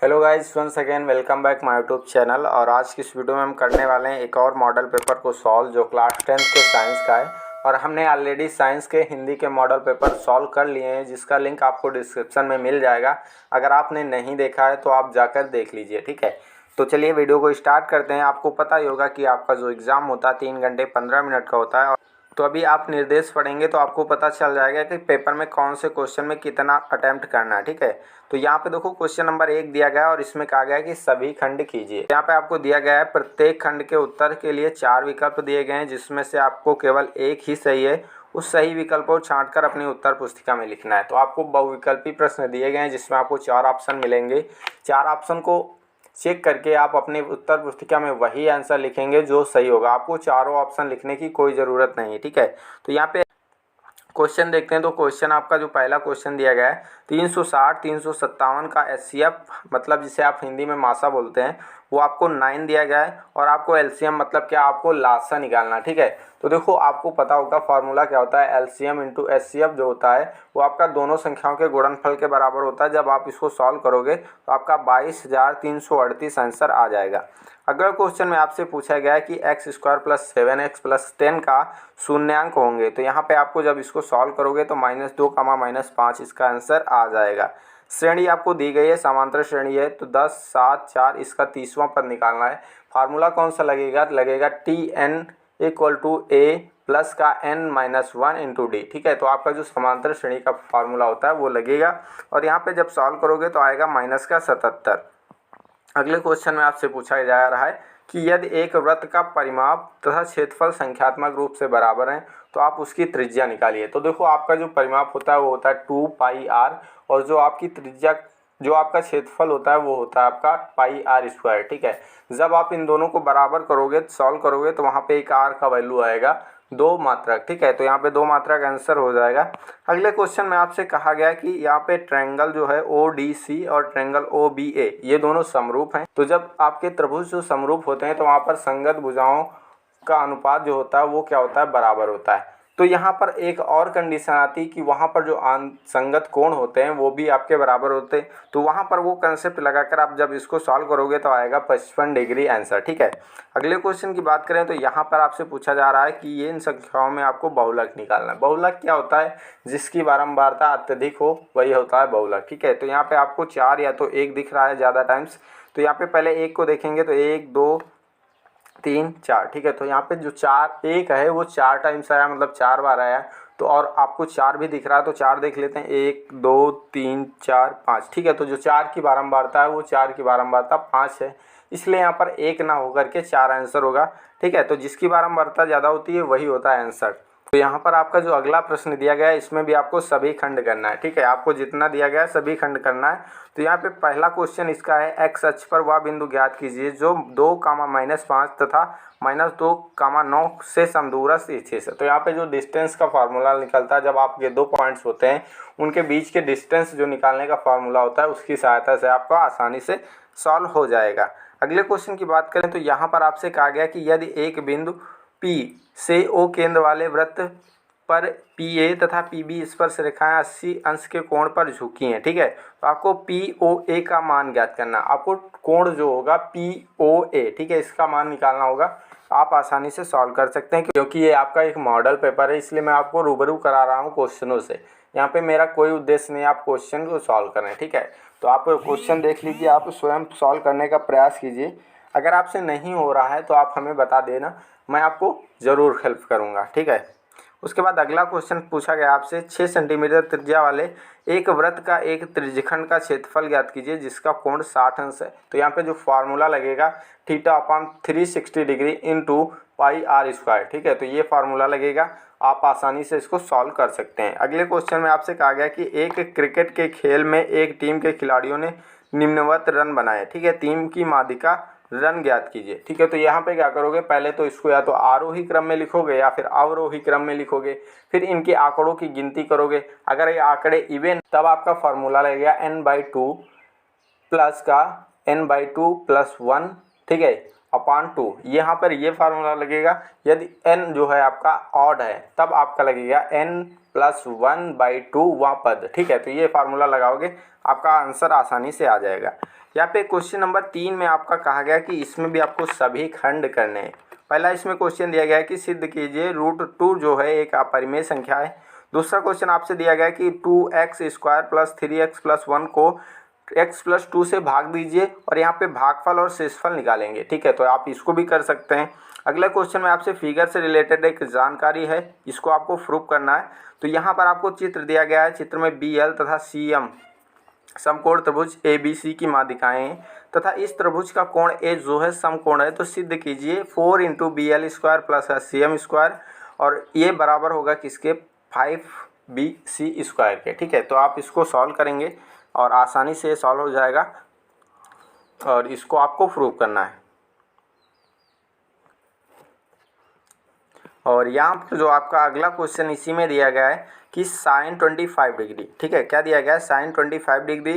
Hello guys, once again welcome back my YouTube channel. और आज की इस वीडियो में हम करने वाले हैं एक और मॉडल पेपर को सॉल्व जो क्लास 10th के साइंस का है। और हमने ऑलरेडी साइंस के हिंदी के मॉडल पेपर सॉल्व कर लिए हैं, जिसका लिंक आपको डिस्क्रिप्शन में मिल जाएगा। अगर आपने नहीं देखा है तो आप जाकर देख लीजिए, ठीक है। तो चलिए वीडियो को स्टार्ट करते हैं। आपको पता ही होगा कि आपका जो एग्ज़ाम होता है 3 घंटे 15 मिनट का होता है। तो अभी आप निर्देश पढ़ेंगे तो आपको पता चल जाएगा कि पेपर में कौन से क्वेश्चन में कितना अटेम्प्ट करना है, ठीक है। तो यहाँ पे देखो क्वेश्चन नंबर 1 दिया गया है और इसमें कहा गया है कि सभी खंड कीजिए। यहाँ पे आपको दिया गया है प्रत्येक खंड के उत्तर के लिए 4 विकल्प दिए गए हैं, जिसमें से आपको केवल एक ही सही है। उस सही विकल्प को छांटकर अपनी उत्तर पुस्तिका में लिखना है। तो आपको बहुविकल्पी प्रश्न दिए गए हैं, जिसमें आपको 4 ऑप्शन मिलेंगे। 4 ऑप्शन को चेक करके आप अपनी उत्तर पुस्तिका में वही आंसर लिखेंगे जो सही होगा। आपको चारों ऑप्शन लिखने की कोई ज़रूरत नहीं है, ठीक है। तो यहाँ पे क्वेश्चन देखते हैं। तो क्वेश्चन आपका जो पहला क्वेश्चन दिया गया है 360 357 का एचसीएफ मतलब जिसे आप हिंदी में मासा बोलते हैं, वो आपको 9 दिया गया है। और आपको एलसीएम मतलब क्या, आपको लासा निकालना, ठीक है। तो देखो आपको पता होगा फार्मूला क्या होता है। एलसीएम इंटू एचसीएफ जो होता है वो आपका दोनों संख्याओं के गुणनफल के बराबर होता है। जब आप इसको सॉल्व करोगे तो आपका 22,338 आंसर आ जाएगा। अगला क्वेश्चन में आपसे पूछा गया है कि x² + 7x + 10 का शून्यांक होंगे। तो यहाँ पे आपको जब इसको सॉल्व करोगे तो -2, -5 इसका आंसर आ जाएगा। श्रेणी आपको दी गई है, समांतर श्रेणी है। तो 10, 7, 4 इसका 30वां पद निकालना है। फार्मूला कौन सा लगेगा, Tn = a प्लस का n-1 × d, ठीक है। तो आपका जो समांतर श्रेणी का फार्मूला होता है वो लगेगा। और यहाँ पे जब सॉल्व करोगे तो आएगा -77। अगले क्वेश्चन में आपसे पूछा जा रहा है कि यदि एक वृत्त का परिमाप तथा क्षेत्रफल संख्यात्मक रूप से बराबर हैं तो आप उसकी त्रिज्या निकालिए। तो देखो आपका जो परिमाप होता है वो होता है 2πr, और जो आपकी त्रिज्या, जो आपका क्षेत्रफल होता है वो होता है आपका πr², ठीक है। जब आप इन दोनों को बराबर करोगे, सॉल्व करोगे, तो वहाँ पे एक r का वैल्यू आएगा 2 मात्रक, ठीक है। तो यहाँ पे 2 मात्रक आंसर हो जाएगा। अगले क्वेश्चन में आपसे कहा गया कि यहाँ पे ट्रायंगल जो है ODC और ट्रायंगल OBA ये दोनों समरूप हैं। तो जब आपके त्रिभुज जो समरूप होते हैं तो वहाँ पर संगत भुजाओं का अनुपात जो होता है वो क्या होता है, बराबर होता है। तो यहाँ पर एक और कंडीशन आती कि वहाँ पर जो संगत कोण होते हैं वो भी आपके बराबर होते हैं। तो वहाँ पर वो कंसेप्ट लगाकर आप जब इसको सॉल्व करोगे तो आएगा 55 डिग्री आंसर, ठीक है। अगले क्वेश्चन की बात करें तो यहाँ पर आपसे पूछा जा रहा है कि ये इन संख्याओं में आपको बहुलक निकालना है। बहुलक क्या होता है, जिसकी बारंबारता अत्यधिक हो वही होता है बहुलक, ठीक है। तो यहाँ पे आपको 4 या तो 1 दिख रहा है ज़्यादा टाइम्स। तो यहाँ पे पहले 1 को देखेंगे तो 1, 2, 3, 4, ठीक है। तो यहाँ पे जो 4 1 है वो 4 टाइम्स आया, मतलब 4 बार आया। तो और आपको 4 भी दिख रहा है तो 4 देख लेते हैं, 1, 2, 3, 4, 5, ठीक है। तो जो 4 की बारंबारता है वो 4 की बारंबारता 5 है, इसलिए यहाँ पर 1 ना होकर के 4 आंसर होगा, ठीक है। तो जिसकी बारंबारता ज़्यादा होती है वही होता है आंसर। तो यहाँ पर आपका जो अगला प्रश्न दिया गया है इसमें भी आपको सभी खंड करना है, ठीक है। आपको जितना दिया गया है सभी खंड करना है। तो यहाँ पे पहला क्वेश्चन इसका है, एक्स अक्ष पर वह बिंदु ज्ञात कीजिए जो 2, -5 तथा -2, 9 से समदूरस्थ स्थित है। तो यहाँ पे जो डिस्टेंस का फार्मूला निकलता है, जब आपके 2 पॉइंट्स होते हैं उनके बीच के डिस्टेंस जो निकालने का फार्मूला होता है उसकी सहायता से आपका आसानी से सॉल्व हो जाएगा। अगले क्वेश्चन की बात करें तो यहाँ पर आपसे कहा गया कि यदि एक बिंदु P से O केंद्र वाले वृत्त पर PA तथा PB स्पर्श रेखाएं 80 अंश के कोण पर झुकी हैं, ठीक है। तो आपको POA का मान ज्ञात करना। आपको कोण जो होगा POA, ठीक है, इसका मान निकालना होगा। आप आसानी से सॉल्व कर सकते हैं क्योंकि ये आपका एक मॉडल पेपर है, इसलिए मैं आपको रूबरू करा रहा हूँ क्वेश्चनों से। यहाँ पे मेरा कोई उद्देश्य नहीं है आप क्वेश्चन को सॉल्व करें, ठीक है। तो आप क्वेश्चन देख लीजिए, आप स्वयं सॉल्व करने का प्रयास कीजिए। अगर आपसे नहीं हो रहा है तो आप हमें बता देना, मैं आपको ज़रूर हेल्प करूँगा, ठीक है। उसके बाद अगला क्वेश्चन पूछा गया आपसे, 6 सेंटीमीटर त्रिज्या वाले एक वृत्त का एक त्रिज्यखंड का क्षेत्रफल ज्ञात कीजिए जिसका कोण 60 अंश है। तो यहाँ पे जो फार्मूला लगेगा θ/360 डिग्री इंटू πr², ठीक है। तो ये फार्मूला लगेगा, आप आसानी से इसको सॉल्व कर सकते हैं। अगले क्वेश्चन में आपसे कहा गया कि एक क्रिकेट के खेल में एक टीम के खिलाड़ियों ने निम्नवत रन बनाए, ठीक है। टीम की माध्यिका रन ज्ञात कीजिए, ठीक है। तो यहाँ पे क्या करोगे, पहले तो इसको या तो आरोही क्रम में लिखोगे या फिर अवरोही क्रम में लिखोगे, फिर इनके आंकड़ों की गिनती करोगे। अगर ये आंकड़े इवन तब आपका फार्मूला लगेगा n/2 प्लस का n/2 + 1, ठीक है, अपान 2। यहाँ पर ये फार्मूला लगेगा। यदि n जो है आपका ऑड है तब आपका लगेगा n + 1/2 वह पद, ठीक है। तो ये फार्मूला लगाओगे आपका आंसर आसानी से आ जाएगा। यहाँ पे क्वेश्चन नंबर 3 में आपका कहा गया कि इसमें भी आपको सभी खंड करने हैं। पहला इसमें क्वेश्चन दिया गया है कि सिद्ध कीजिए √2 जो है एक अपरिमेय संख्या है। दूसरा क्वेश्चन आपसे दिया गया है कि 2x² प्लस 3x प्लस 1 को x प्लस 2 से भाग दीजिए और यहाँ पे भागफल और शेषफल निकालेंगे। ठीक है, तो आप इसको भी कर सकते हैं। अगला क्वेश्चन में आपसे फिगर से रिलेटेड एक जानकारी है, इसको आपको प्रूव करना है। तो यहाँ पर आपको चित्र दिया गया है, चित्र में BL तथा CM समकोण त्रिभुज ABC की माध्यिकाएं तथा इस त्रिभुज का कोण A जो है समकोण है। तो सिद्ध कीजिए 4 × BL² प्लस CM² और ये बराबर होगा किसके 5BC² के। ठीक है, तो आप इसको सॉल्व करेंगे और आसानी से सॉल्व हो जाएगा और इसको आपको प्रूव करना है। और यहाँ पर जो आपका अगला क्वेश्चन इसी में दिया गया है कि sin 25 डिग्री, ठीक है, क्या दिया गया है sin 25 degree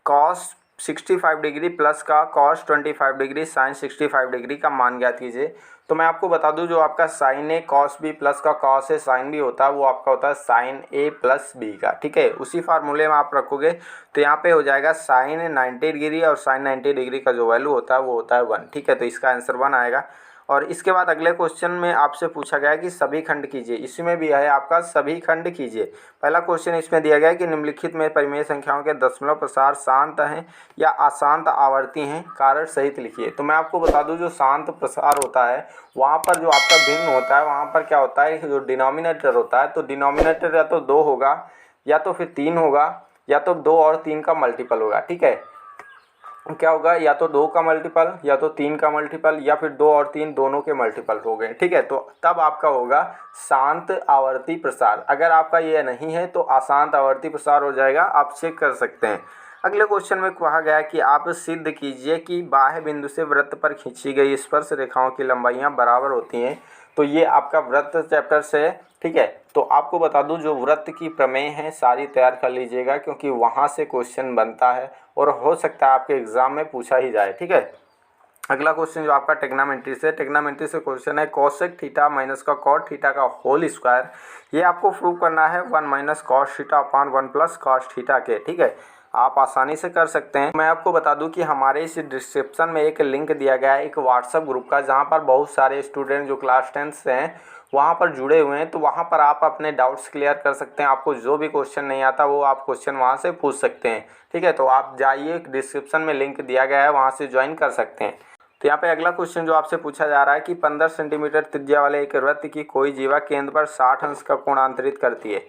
cos 65 degree plus का cos 25 डिग्री sin 65 डिग्री का मान ज्ञात कीजिए। तो मैं आपको बता दूं जो आपका sin A cos B plus का cos A sin B होता है वो आपका होता है sin A प्लस B का। ठीक है, उसी फार्मूले में आप रखोगे तो यहाँ पे हो जाएगा sin 90 डिग्री और sin 90 डिग्री का जो वैल्यू होता है वो होता है 1। ठीक है, तो इसका आंसर 1 आएगा। और इसके बाद अगले क्वेश्चन में आपसे पूछा गया है कि सभी खंड कीजिए, इसमें भी है आपका सभी खंड कीजिए। पहला क्वेश्चन इसमें दिया गया है कि निम्नलिखित में परिमेय संख्याओं के दशमलव प्रसार शांत हैं या अशांत आवर्ती हैं, कारण सहित लिखिए। तो मैं आपको बता दूं जो शांत प्रसार होता है वहाँ पर जो आपका भिन्न होता है वहाँ पर क्या होता है जो डिनोमिनेटर होता है, तो डिनोमिनेटर या तो 2 होगा या तो फिर 3 होगा या तो 2 और 3 का मल्टीपल होगा। ठीक है, क्या होगा या तो 2 का मल्टीपल या तो 3 का मल्टीपल या फिर 2 और 3 दोनों के मल्टीपल हो गए। ठीक है, तो तब आपका होगा शांत आवर्ती प्रसार। अगर आपका ये नहीं है तो अशांत आवर्ती प्रसार हो जाएगा, आप चेक कर सकते हैं। अगले क्वेश्चन में कहा गया है कि आप सिद्ध कीजिए कि बाह्य बिंदु से वृत्त पर खींची गई स्पर्श रेखाओं की लंबाइयाँ बराबर होती हैं। तो ये आपका वृत्त चैप्टर से है। ठीक है, तो आपको बता दूं जो वृत्त की प्रमेय है सारी तैयार कर लीजिएगा क्योंकि वहाँ से क्वेश्चन बनता है और हो सकता है आपके एग्जाम में पूछा ही जाए। ठीक है, अगला क्वेश्चन जो आपका टेग्नामेंट्री से क्वेश्चन है कोसेक थीटा माइनस का कॉट थीटा का होल स्क्वायर। ये आपको प्रूव करना है 1 minus cos theta upon 1 plus cos theta के। ठीक है, आप आसानी से कर सकते हैं। मैं आपको बता दूं कि हमारे इस डिस्क्रिप्शन में एक लिंक दिया गया है एक व्हाट्सएप ग्रुप का, जहां पर बहुत सारे स्टूडेंट जो क्लास 10 से हैं वहां पर जुड़े हुए हैं। तो वहां पर आप अपने डाउट्स क्लियर कर सकते हैं। आपको जो भी क्वेश्चन नहीं आता वो आप क्वेश्चन वहां से पूछ सकते हैं। ठीक है, तो आप जाइए, डिस्क्रिप्शन में लिंक दिया गया है, वहाँ से ज्वाइन कर सकते हैं। तो यहाँ पे अगला क्वेश्चन जो आपसे पूछा जा रहा है कि 15 सेंटीमीटर त्रिज्या वाले एक वृत्त की कोई जीवा केंद्र पर 60 अंश का कोण अंतरित करती है।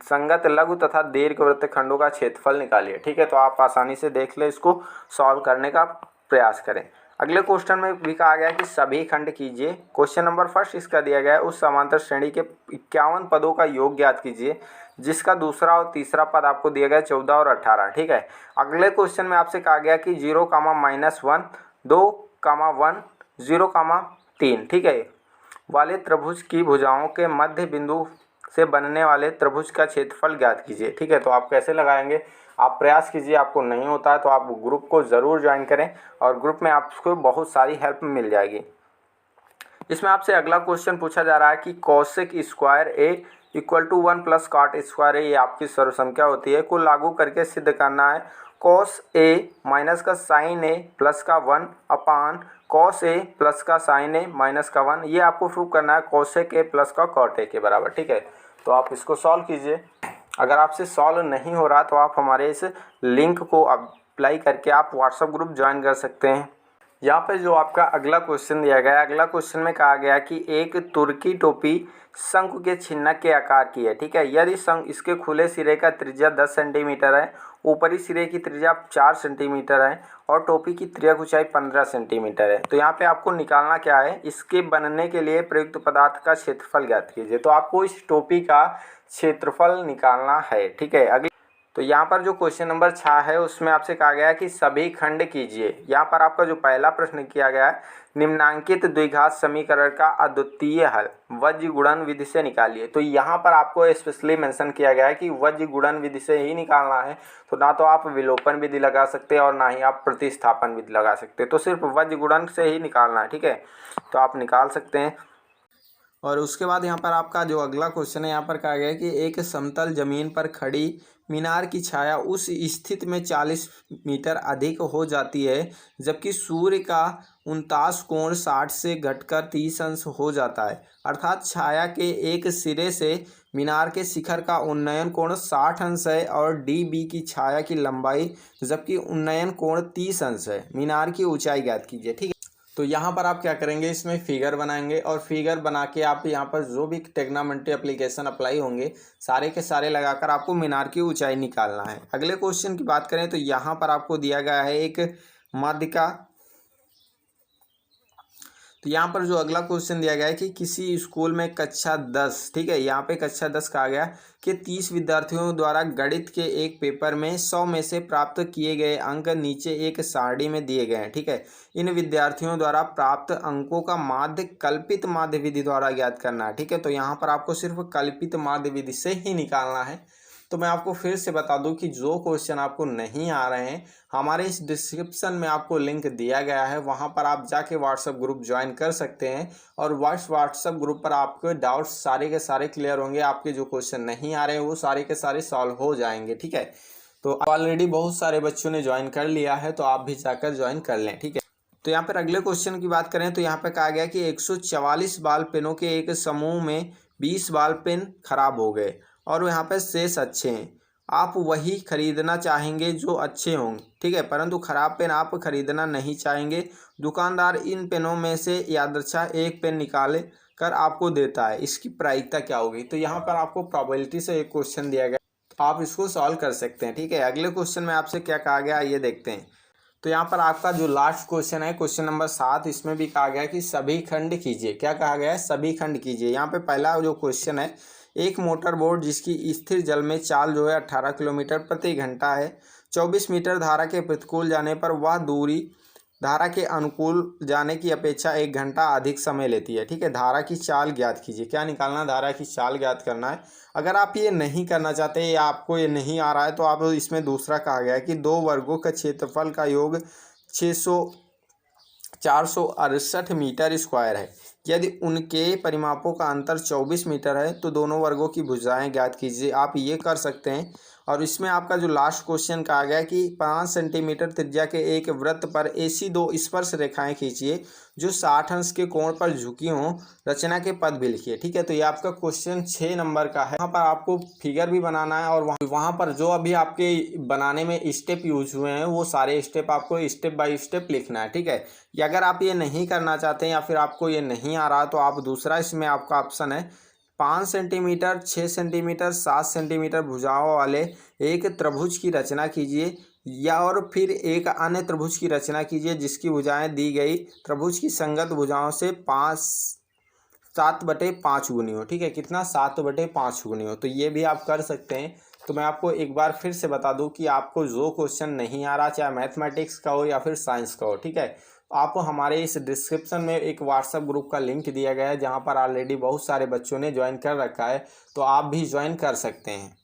संगत लघु तथा दीर्घ वृत्तखंडों का क्षेत्रफल निकालिए। ठीक है, तो आप आसानी से देख ले, इसको सॉल्व करने का प्रयास करें। अगले क्वेश्चन में भी कहा गया है कि सभी खंड कीजिए। क्वेश्चन नंबर 1 इसका दिया गया है उस समांतर श्रेणी के 51 पदों का योग ज्ञात कीजिए जिसका दूसरा और तीसरा पद आपको दिया गया 14 और 18। ठीक है, अगले क्वेश्चन में आपसे कहा गया कि 0, -1, 2, 1, 0, 3 ठीक है वाले त्रिभुज की भुजाओं के मध्य बिंदु से बनने वाले त्रिभुज का क्षेत्रफल ज्ञात कीजिए। ठीक है, तो आप कैसे लगाएंगे, आप प्रयास कीजिए। आपको नहीं होता है तो आप ग्रुप को ज़रूर ज्वाइन करें और ग्रुप में आपको बहुत सारी हेल्प मिल जाएगी। इसमें आपसे अगला क्वेश्चन पूछा जा रहा है कि cosec square A equal to 1 plus cot square A, ये आपकी सर्वसंख्या होती है, को लागू करके सिद्ध करना है कॉस ए माइनस का साइन ए प्लस का 1 अपान कॉस ए प्लस का साइन ए माइनस का 1। ये आपको प्रूव करना है कोसेक ए प्लस का कॉट ए के बराबर। ठीक है, तो आप इसको सॉल्व कीजिए। अगर आपसे सॉल्व नहीं हो रहा तो आप हमारे इस लिंक को अप्लाई करके आप व्हाट्सएप ग्रुप ज्वाइन कर सकते हैं। यहाँ पे जो आपका अगला क्वेश्चन दिया गया है, अगला क्वेश्चन में कहा गया कि एक तुर्की टोपी शंकु के छिन्नक के आकार की है। ठीक है, यदि शंकु इसके खुले सिरे का त्रिज्या 10 सेंटीमीटर है, ऊपरी सिरे की त्रिज्या 4 सेंटीमीटर है और टोपी की त्रिज्या ऊंचाई 15 सेंटीमीटर है। तो यहाँ पे आपको निकालना क्या है, इसके बनने के लिए प्रयुक्त पदार्थ का क्षेत्रफल ज्ञात कीजिए। तो आपको इस टोपी का क्षेत्रफल निकालना है। ठीक है, अगले तो यहाँ पर जो क्वेश्चन नंबर 6 है उसमें आपसे कहा गया है कि सभी खंड कीजिए। यहाँ पर आपका जो पहला प्रश्न किया गया है निम्नांकित द्विघात समीकरण का अद्वितीय हल वज्र गुणन विधि से निकालिए। तो यहाँ पर आपको स्पेशली मेंशन किया गया है कि वज्र गुणन विधि से ही निकालना है। तो ना तो आप विलोपन विधि लगा सकते हैं और ना ही आप प्रतिस्थापन विधि लगा सकते हैं, तो सिर्फ वज्र गुणन से ही निकालना है। ठीक है, तो आप निकाल सकते हैं। और उसके बाद यहाँ पर आपका जो अगला क्वेश्चन है यहाँ पर कहा गया है कि एक समतल जमीन पर खड़ी मीनार की छाया उस स्थिति में 40 मीटर अधिक हो जाती है जबकि सूर्य का 49 कोण 60 से घटकर 30 अंश हो जाता है। अर्थात छाया के एक सिरे से मीनार के शिखर का उन्नयन कोण 60 अंश है और डी बी की छाया की लंबाई जबकि उन्नयन कोण 30 अंश है। मीनार की ऊंचाई ज्ञात कीजिए। ठीक है, तो यहाँ पर आप क्या करेंगे, इसमें फिगर बनाएंगे और फिगर बना के आप यहाँ पर जो भी ट्रिग्नोमेट्री एप्लीकेशन अप्लाई होंगे सारे के सारे लगाकर आपको मीनार की ऊंचाई निकालना है। अगले क्वेश्चन की बात करें तो यहाँ पर आपको दिया गया है एक माध्यिका। तो यहाँ पर जो अगला क्वेश्चन दिया गया है कि किसी स्कूल में कक्षा 10, ठीक है, यहाँ पे कक्षा 10 कहा गया कि 30 विद्यार्थियों द्वारा गणित के एक पेपर में 100 में से प्राप्त किए गए अंक नीचे एक सारणी में दिए गए हैं। ठीक है, इन विद्यार्थियों द्वारा प्राप्त अंकों का माध्य कल्पित माध्य विधि द्वारा ज्ञात करना है। ठीक है, तो यहाँ पर आपको सिर्फ कल्पित माध्य विधि से ही निकालना है। तो मैं आपको फिर से बता दूं कि जो क्वेश्चन आपको नहीं आ रहे हैं हमारे इस डिस्क्रिप्शन में आपको लिंक दिया गया है, वहां पर आप जाके व्हाट्सएप ग्रुप ज्वाइन कर सकते हैं और व्हाट्सएप ग्रुप पर आपके डाउट्स सारे के सारे क्लियर होंगे। आपके जो क्वेश्चन नहीं आ रहे हैं वो सारे के सारे सॉल्व हो जाएंगे। ठीक है, तो ऑलरेडी बहुत सारे बच्चों ने ज्वाइन कर लिया है, तो आप भी जाकर ज्वाइन कर लें। ठीक है, तो यहाँ पर अगले क्वेश्चन की बात करें तो यहाँ पर कहा गया कि 144 बाल पेनों के एक समूह में 20 बाल पेन खराब हो गए और यहाँ पे शेष अच्छे हैं। आप वही खरीदना चाहेंगे जो अच्छे होंगे। ठीक है, परंतु खराब पेन आप खरीदना नहीं चाहेंगे। दुकानदार इन पेनों में से यादृच्छा एक पेन निकाले कर आपको देता है, इसकी प्रायिकता क्या होगी। तो यहाँ पर आपको प्रोबेबिलिटी से एक क्वेश्चन दिया गया, आप इसको सॉल्व कर सकते हैं। ठीक है, अगले क्वेश्चन में आपसे क्या कहा गया ये देखते हैं। तो यहाँ पर आपका जो लास्ट क्वेश्चन है क्वेश्चन नंबर 7, इसमें भी कहा गया कि सभी खंड कीजिए। क्या कहा गया है, सभी खंड कीजिए। यहाँ पे पहला जो क्वेश्चन है, एक मोटर बोट जिसकी स्थिर जल में चाल जो है 18 किलोमीटर प्रति घंटा है, 24 मीटर धारा के प्रतिकूल जाने पर वह दूरी धारा के अनुकूल जाने की अपेक्षा 1 घंटा अधिक समय लेती है। ठीक है, धारा की चाल ज्ञात कीजिए। क्या निकालना, धारा की चाल ज्ञात करना है। अगर आप ये नहीं करना चाहते या आपको ये नहीं आ रहा है तो आप इसमें दूसरा कहा गया है कि 2 वर्गों का क्षेत्रफल का योग 468 मीटर स्क्वायर है। यदि उनके परिमापों का अंतर 24 मीटर है तो दोनों वर्गों की भुजाएं ज्ञात कीजिए। आप ये कर सकते हैं। और इसमें आपका जो लास्ट क्वेश्चन कहा गया कि 5 सेंटीमीटर त्रिज्या के एक वृत्त पर ऐसी 2 स्पर्श रेखाएं खींचिए जो 60 अंश के कोण पर झुकी हों, रचना के पद भी लिखिए। ठीक है, तो ये आपका क्वेश्चन 6 नंबर का है। वहाँ पर आपको फिगर भी बनाना है और वहाँ पर जो अभी आपके बनाने में स्टेप यूज हुए हैं वो सारे स्टेप आपको स्टेप बाय स्टेप लिखना है। ठीक है, या अगर आप ये नहीं करना चाहते हैं या फिर आपको ये नहीं आ रहा तो आप दूसरा इसमें आपका ऑप्शन है 5 सेंटीमीटर, 6 सेंटीमीटर, 7 सेंटीमीटर भुजाओं वाले एक त्रिभुज की रचना कीजिए या और फिर एक अन्य त्रिभुज की रचना कीजिए जिसकी भुजाएं दी गई त्रिभुज की संगत भुजाओं से 7/5 गुनी हो। ठीक है, कितना, 7/5 गुनी हो। तो ये भी आप कर सकते हैं। तो मैं आपको एक बार फिर से बता दूं कि आपको जो क्वेश्चन नहीं आ रहा, चाहे मैथमेटिक्स का हो या फिर साइंस का हो, ठीक है, आपको हमारे इस डिस्क्रिप्शन में एक व्हाट्सएप ग्रुप का लिंक दिया गया है जहां पर ऑलरेडी बहुत सारे बच्चों ने ज्वाइन कर रखा है, तो आप भी ज्वाइन कर सकते हैं।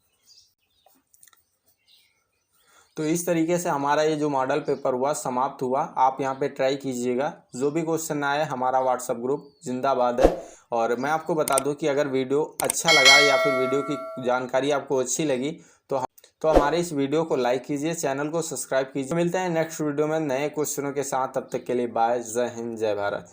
तो इस तरीके से हमारा ये जो मॉडल पेपर हुआ समाप्त हुआ। आप यहाँ पे ट्राई कीजिएगा। जो भी क्वेश्चन आए, हमारा व्हाट्सएप ग्रुप जिंदाबाद है। और मैं आपको बता दूं कि अगर वीडियो अच्छा लगा या फिर वीडियो की जानकारी आपको अच्छी लगी तो हमारे इस वीडियो को लाइक कीजिए, चैनल को सब्सक्राइब कीजिए। मिलते हैं नेक्स्ट वीडियो में नए क्वेश्चनों के साथ। तब तक के लिए बाय, जय हिंद, जय भारत।